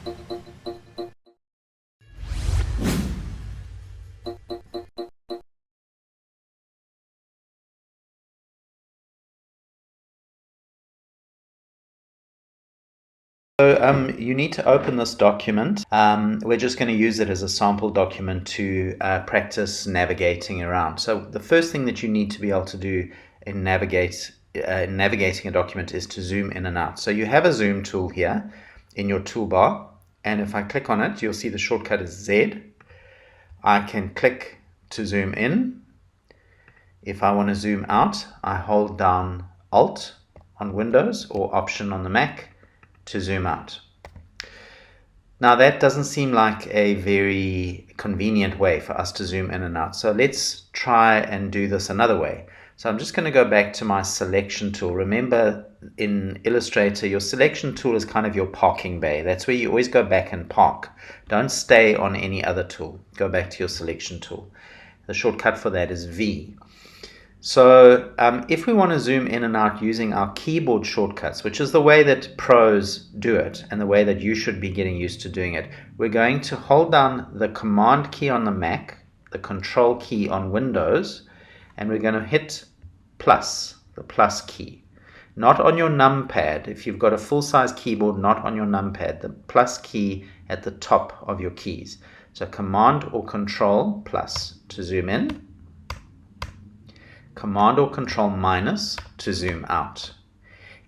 So you need to open this document. We're just going to use it as a sample document to practice navigating around. So the first thing that you need to be able to do in navigating a document is to zoom in and out. So you have a zoom tool here in your toolbar, and if I click on it, you'll see the shortcut is Z. I can click to zoom in. If I want to zoom out, I hold down Alt on Windows or Option on the Mac to zoom out. Now that doesn't seem like a very convenient way for us to zoom in and out. So let's try and do this another way. So I'm just going to go back to my selection tool. Remember, in Illustrator, your selection tool is kind of your parking bay. That's where you always go back and park. Don't stay on any other tool. Go back to your selection tool. The shortcut for that is V. So if we want to zoom in and out using our keyboard shortcuts, which is the way that pros do it and the way that you should be getting used to doing it, we're going to hold down the Command key on the Mac, the Control key on Windows, and we're going to hit plus, the plus key. Not on your numpad. If you've got a full-size keyboard, not on your numpad. The plus key at the top of your keys. So Command or Control plus to zoom in. Command or Control minus to zoom out.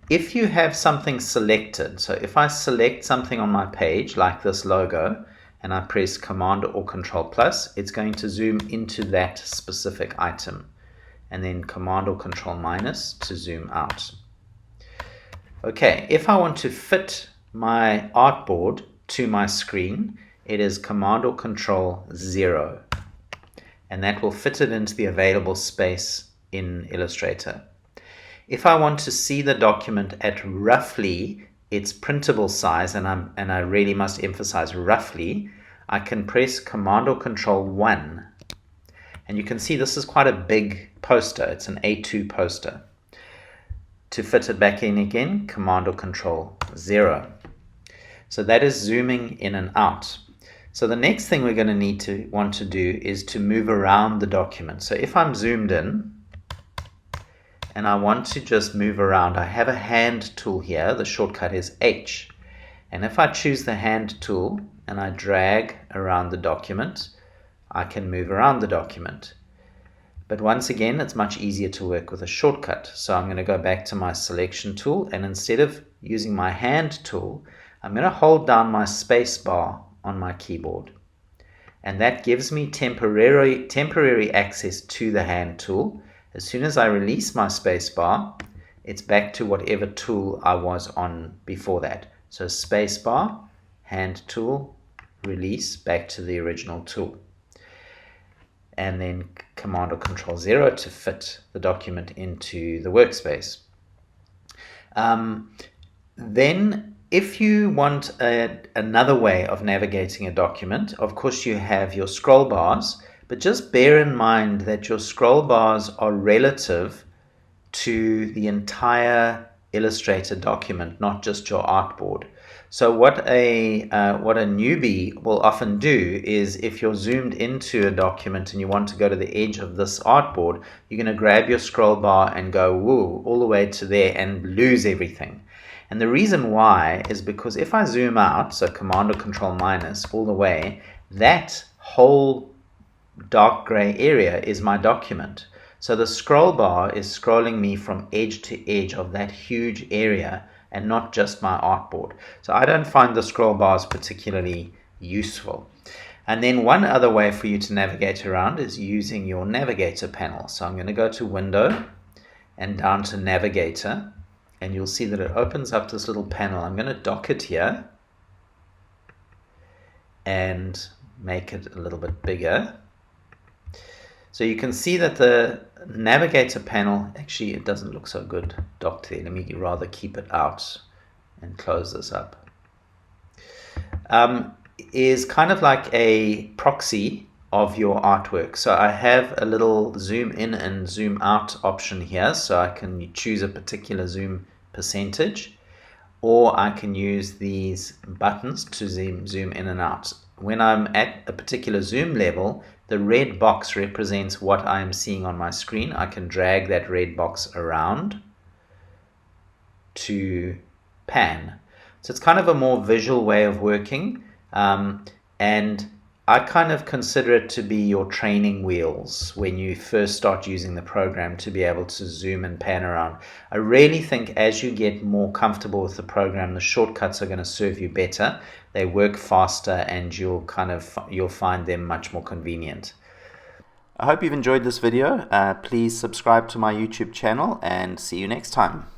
If you have something selected, so if I select something on my page like this logo and I press Command or Control plus, it's going to zoom into that specific item, and then Command or Control minus to zoom out. Okay, if I want to fit my artboard to my screen, it is Command or Control 0, and that will fit it into the available space in Illustrator. If I want to see the document at roughly its printable size, and I really must emphasize roughly, I can press Command or Control 1. And you can see this is quite a big poster. It's an A2 poster. To fit it back in again, Command or Control 0. So that is zooming in and out. So the next thing we're going to want to do is to move around the document. So if I'm zoomed in, and I want to just move around, I have a hand tool here. The shortcut is H. And if I choose the hand tool and I drag around the document, I can move around the document. But once again, it's much easier to work with a shortcut. So I'm going to go back to my selection tool, and instead of using my hand tool, I'm going to hold down my space bar on my keyboard. And that gives me temporary access to the hand tool. As soon as I release my space bar, it's back to whatever tool I was on before that. So space bar, hand tool, release, back to the original tool. And then Command or Control 0 to fit the document into the workspace. Then if you want another way of navigating a document, of course you have your scroll bars. But just bear in mind that your scroll bars are relative to the entire Illustrator document, not just your artboard. So what a newbie will often do is, if you're zoomed into a document and you want to go to the edge of this artboard, you're going to grab your scroll bar and go woo all the way to there and lose everything. And the reason why is because if I zoom out, so Command or Control minus all the way, that whole dark gray area is my document. So the scroll bar is scrolling me from edge to edge of that huge area and not just my artboard. So I don't find the scroll bars particularly useful. And then one other way for you to navigate around is using your Navigator panel. So I'm going to go to Window and down to Navigator, and you'll see that it opens up this little panel. I'm going to dock it here and make it a little bit bigger. So you can see that the Navigator panel, actually it doesn't look so good docked there. Let me rather keep it out and close this up. Is kind of like a proxy of your artwork. So I have a little zoom in and zoom out option here, so I can choose a particular zoom percentage. or I can use these buttons to zoom in and out. When I'm at a particular zoom level, the red box represents what I am seeing on my screen. I can drag that red box around to pan. So it's kind of a more visual way of working, and I kind of consider it to be your training wheels when you first start using the program to be able to zoom and pan around. I really think as you get more comfortable with the program, the shortcuts are going to serve you better. They work faster and you'll find them much more convenient. I hope you've enjoyed this video. Please subscribe to my YouTube channel and see you next time.